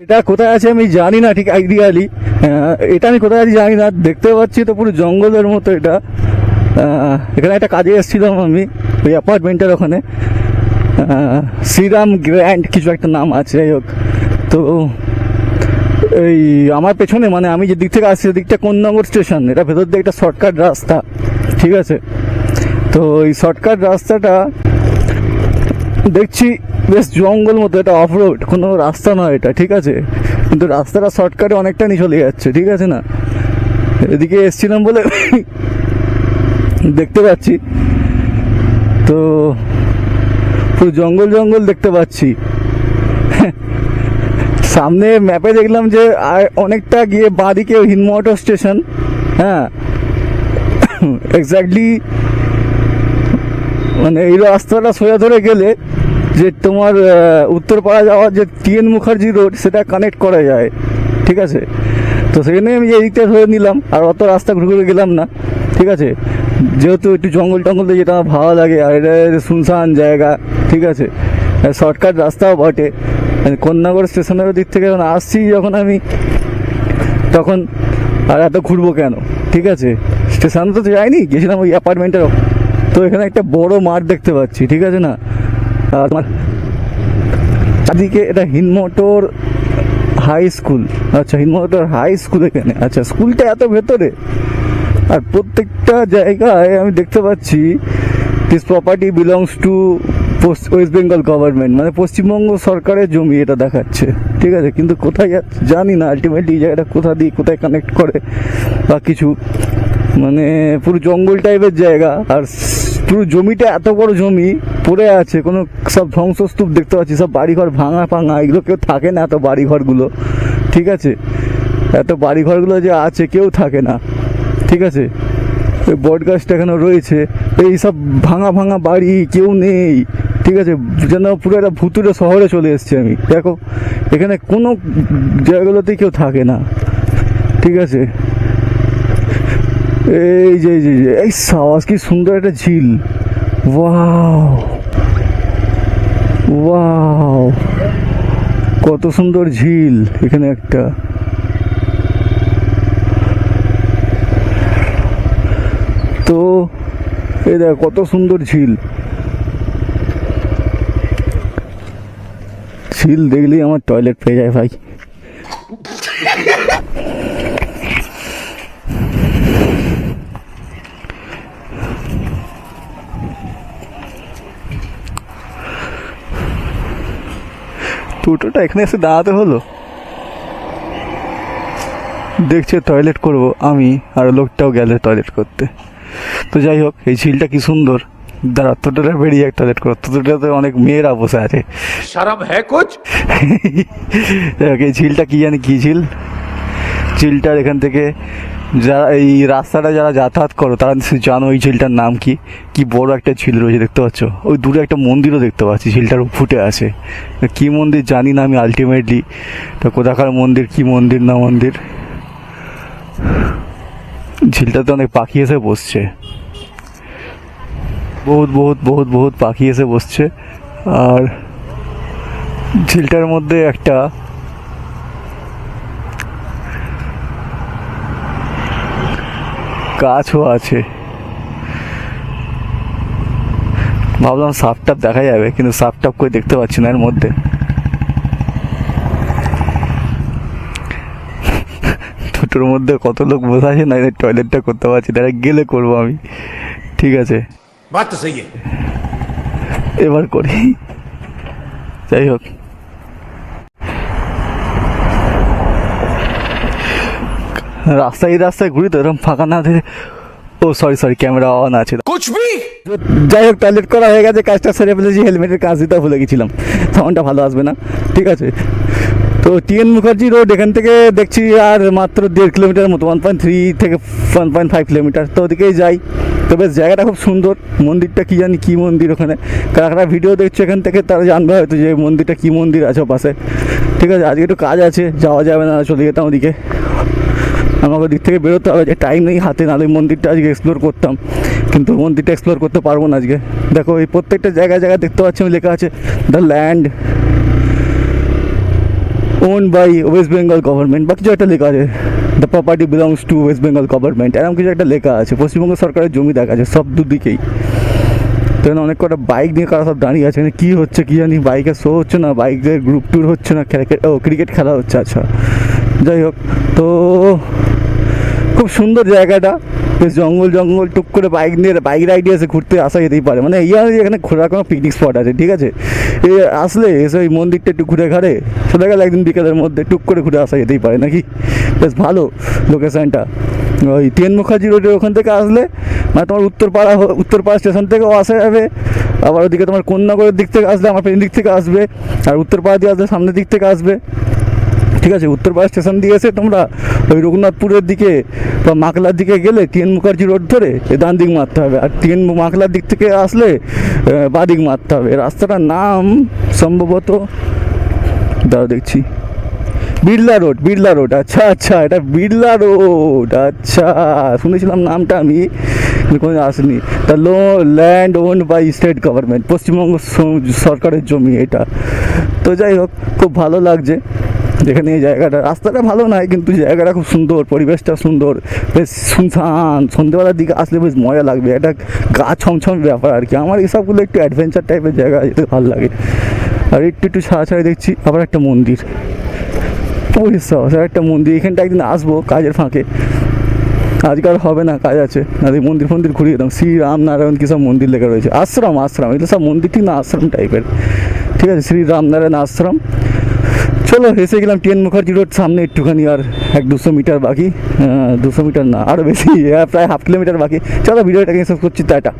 এটা কোথায় আছে আমি জানি না ঠিক আইডিয়ালি। এটা আমি কোথায় আছি জানি না, দেখতে পাচ্ছি তো পুরো জঙ্গলের মতো এটা। এখানে একটা কাজে এসেছিলাম আমি ওই অ্যাপার্টমেন্টের ওখানে, শ্রীরাম গ্র্যান্ড কিছু একটা নাম আছে, যাই হোক। তো এই আমার পেছনে মানে আমি যে দিক থেকে আসছি দিকটা কোন্নগর স্টেশন, এটা ভেতর দিয়ে একটা শর্টকাট রাস্তা, ঠিক আছে। তো এই শর্টকাট রাস্তাটা দেখছি বেশ জঙ্গল মতো, এটা অফ রোড, কোনো রাস্তা নয় এটা, ঠিক আছে। কিন্তু রাস্তাটা শর্টকাটে অনেকটা নিয়ে চলে যাচ্ছে, ঠিক আছে না। এদিকে এসছিলাম বলে দেখতে পাচ্ছি, তো পুরো জঙ্গল জঙ্গল দেখতে পাচ্ছি। সামনে ম্যাপে দেখলাম যে আর অনেকটা গিয়ে বাঁদিকে হিনমোটো স্টেশন, হ্যাঁ এক্স্যাক্টলি। মানে এই রাস্তাটা সোজা ধরে গেলে যে তোমার উত্তরপাড়া যাওয়ার যে টিএন মুখার্জি রোড সেটা কানেক্ট করা যায়, ঠিক আছে। তো সেখানে আমি এই দিকটা ধরে নিলাম, আর অত রাস্তা ঘুরে ঘুরে গেলাম না, ঠিক আছে। যেহেতু একটু জঙ্গল টঙ্গল দিয়ে যেটা আমার ভালো লাগে, আর এটা শুনশান জায়গা, ঠিক আছে, শর্টকাট রাস্তাও বটে। কোন্নগর স্টেশনের দিক থেকে যখন আসছি যখন আমি, তখন আর এত ঘুরবো কেন, ঠিক আছে। স্টেশন তো যাইনি, গেছিলাম ওই অ্যাপার্টমেন্টের। তো এখানে একটা বড় মাঠ দেখতে পাচ্ছি, ঠিক আছে না। আর তোমার চারদিকে এটা হিনমোটোর হাই স্কুল, আচ্ছা হিনমোটোর হাই স্কুল এখানে, আচ্ছা স্কুলটা এত ভেতরে। আর প্রত্যেকটা জায়গায় আমি দেখতে পাচ্ছি this property belongs to West Bengal government, মানে পশ্চিমবঙ্গ সরকারের জমি এটা দেখাচ্ছে, ঠিক আছে। কিন্তু কোথায় জানি না আলটিমেটলি এই জায়গাটা কোথা দিয়ে কোথায় কানেক্ট করে বা কিছু, মানে পুরো জঙ্গল টাইপের জায়গা। আর পুরো জমিটা এত বড় জমি পড়ে আছে, কোনো সব ধ্বংসস্তূপ দেখতে পাচ্ছি, সব বাড়িঘর ভাঙা ফাঙা, এগুলো কেউ থাকে না, এত বাড়িঘরগুলো, ঠিক আছে। এত বাড়িঘরগুলো যে আছে কেউ থাকে না, ঠিক আছে। ওই বট গাছটা এখানে রয়েছে, এই সব ভাঙা ভাঙা বাড়ি, কেউ নেই, ঠিক আছে। যেন পুরো একটা ভুতুরে শহরে চলে এসেছি আমি। দেখো এখানে কোনো জায়গাগুলোতেই কেউ থাকে না, ঠিক আছে। এই যে এই সাওয়াজ, কি সুন্দর একটা ঝিল, ওয়াও ওয়াও, কত সুন্দর ঝিল এখানে একটা। তো এই দেখ কত সুন্দর ঝিল, ঝিল দেখলেই আমার টয়লেট পেয়ে যায় ভাই। টোটোটা এখানে এসে দাঁড়াতে হলো, দেখছে টয়লেট করব আমি, আর লোকটাও গেলে টয়লেট করতে। তো যাই হোক, এই ঝিলটা কি সুন্দর, দাঁড়া টোটোটা বেরিয়ে এক টয়লেট করো। টোটোটাতে অনেক মেয়েরা বসে আছে, শরম হ্যায় কুছ। এই ঝিলটা কি জানি কি ঝিল, ঝিলটার এখান থেকে যারা এই রাস্তাটা যারা যাতায়াত করো তারা জানো এই ঝিলটার নাম কি। কি বড় একটা ঝিল রয়েছে দেখতে পাচ্ছ, ওই দূরে একটা মন্দিরও দেখতে পাচ্ছি ঝিলটার ফুটে আছে। কি মন্দির জানি না আমি আলটিমেটলি, তো কোথাকার মন্দির, কি মন্দির না মন্দির। ঝিলটাতে অনেক পাখি এসে বসছে, বহুত বহুত বহুত বহুত পাখি এসে বসছে। আর ঝিলটার মধ্যে একটা গাছও আছে। ভাবলাম সাপ টাপ দেখা যাবে, কিন্তু সাপ টাপ করে দেখতে পাচ্ছি না এর মধ্যে। টোটোর মধ্যে কত লোক বসে আছে না, টয়লেটটা করতে পারছি, তারা গেলে করবো আমি, ঠিক আছে। এবার করি, যাই হোক। রাস্তায় ঘুরি তো এরকম ফাঁকা না ধরে, ও সরি ক্যামেরা অন আছে। যাই হোক, টয়লেট করা হয়ে গেছে, কাজটা সেরে ফেলেছি, হেলমেটের কাজ দিতে ভুলে গেছিলাম, সাউন্ডটা ভালো আসবে না, ঠিক আছে। তো টিএন মুখার্জি রোড এখান থেকে দেখছি আর মাত্র 1.5 কিলোমিটার মতো, 1.3 থেকে 1.5 কিলোমিটার। তো ওদিকেই যাই। তো বেশ জায়গাটা খুব সুন্দর, মন্দিরটা কি জানি কি মন্দির, ওখানে কারা ভিডিও দেখছে এখান থেকে তারা জানবে হয়তো যে মন্দিরটা কি মন্দির আছে পাশে, ঠিক আছে। আজকে একটু কাজ আছে, যাওয়া যাবে না, চলে যেতাম ওদিকে। আমাকে দিক থেকে বেরোতে হবে, যে টাইম নেই হাতে, নাহলে মন্দিরটা আজকে এক্সপ্লোর করতাম, কিন্তু মন্দিরটা এক্সপ্লোর করতে পারবো না আজকে। দেখো এই প্রত্যেকটা জায়গায় দেখতে পাচ্ছি আমি লেখা আছে the land own by West Bengal government বা কিছু একটা লেখা আছে, the property belongs to West Bengal government, এরকম কিছু একটা লেখা আছে। পশ্চিমবঙ্গ সরকারের জমি দেখা আছে সব দুদিকেই। তো এখানে অনেক কটা বাইক নিয়ে কারা সব দাঁড়িয়ে আছে, এখানে কী হচ্ছে কী জানি, বাইকের শো হচ্ছে না, বাইকের গ্রুপ ট্যুর হচ্ছে না, ক্রিকেট খেলা হচ্ছে। আচ্ছা যাই হোক, তো খুব সুন্দর জায়গাটা, বেশ জঙ্গল জঙ্গল, টুক করে বাইক নিয়ে বাইক রাইডে এসে ঘুরতে আসা যেতেই পারে। মানে এখানে ঘোরার কোনো পিকনিক স্পট আছে, ঠিক আছে, আসলে এসে ওই মন্দিরটা একটু ঘুরে ঘাড়ে চলে গেলে একদিন বিকেলের মধ্যে টুক করে ঘুরে আসা যেতেই পারে নাকি। বেশ ভালো লোকেশানটা। ওই টিএন মুখার্জি রোডের ওখান থেকে আসলে মানে তোমার উত্তরপাড়া স্টেশন থেকেও আসা যাবে, আবার ওদিকে তোমার কন্যাগরের দিক থেকে আসলে আমার পেছন দিক থেকে আসবে, আর উত্তরপাড়া দিয়ে আসলে সামনের দিক থেকে আসবে, ঠিক আছে। উত্তরপাড়া স্টেশন দিয়ে এসে তোমরা ওই রঘুনাথপুরের দিকে বা মাকলার দিকে গেলে টিএন মুখার্জি রোড ধরে ডান দিক মারতে হবে, আর মাকলার দিক থেকে আসলে বাঁ দিক মারতে হবে। রাস্তাটার নাম সম্ভবত দাও দেখছি, বিড়লা রোড। আচ্ছা আচ্ছা, এটা বিড়লা রোড, আচ্ছা শুনেছিলাম নামটা আমি, কোনো আসেনি। The land owned by state government, Paschimbanga সরকারের জমি এটা। তো যাই হোক, খুব ভালো লাগছে যেখানে এই জায়গাটা, রাস্তাটা ভালো নয় কিন্তু জায়গাটা খুব সুন্দর, পরিবেশটা সুন্দর, বেশ শুনশান। সন্ধ্যেবেলার দিকে আসলে বেশ মজা লাগবে, একটা গা ছমছম ব্যাপার আর কি। আমার এইসবগুলো একটু অ্যাডভেঞ্চার টাইপের জায়গা যেতে ভালো লাগে। আর একটু ছাড়া দেখছি আবার একটা মন্দির, একটা মন্দির। এখানটা একদিন আসবো কাজের ফাঁকে, আজকাল হবে না, কাজ আছে, না মন্দির ঘুরিয়ে দাম। শ্রীরাম নারায়ণ কী সব মন্দির লেখা রয়েছে, আশ্রম এগুলো সব মন্দির ঠিক না আশ্রম টাইপের, ঠিক আছে, শ্রীরাম নারায়ণ আশ্রম। চলো এসে গেলাম টিএন মুখার্জি রোড সামনে, একটুখানি আর 100-200 মিটার বাকি, 200 মিটার না আরও বেশি, প্রায় হাফ কিলোমিটার বাকি। চলো ভিডিওটাকে শেষ করছি, টাটা।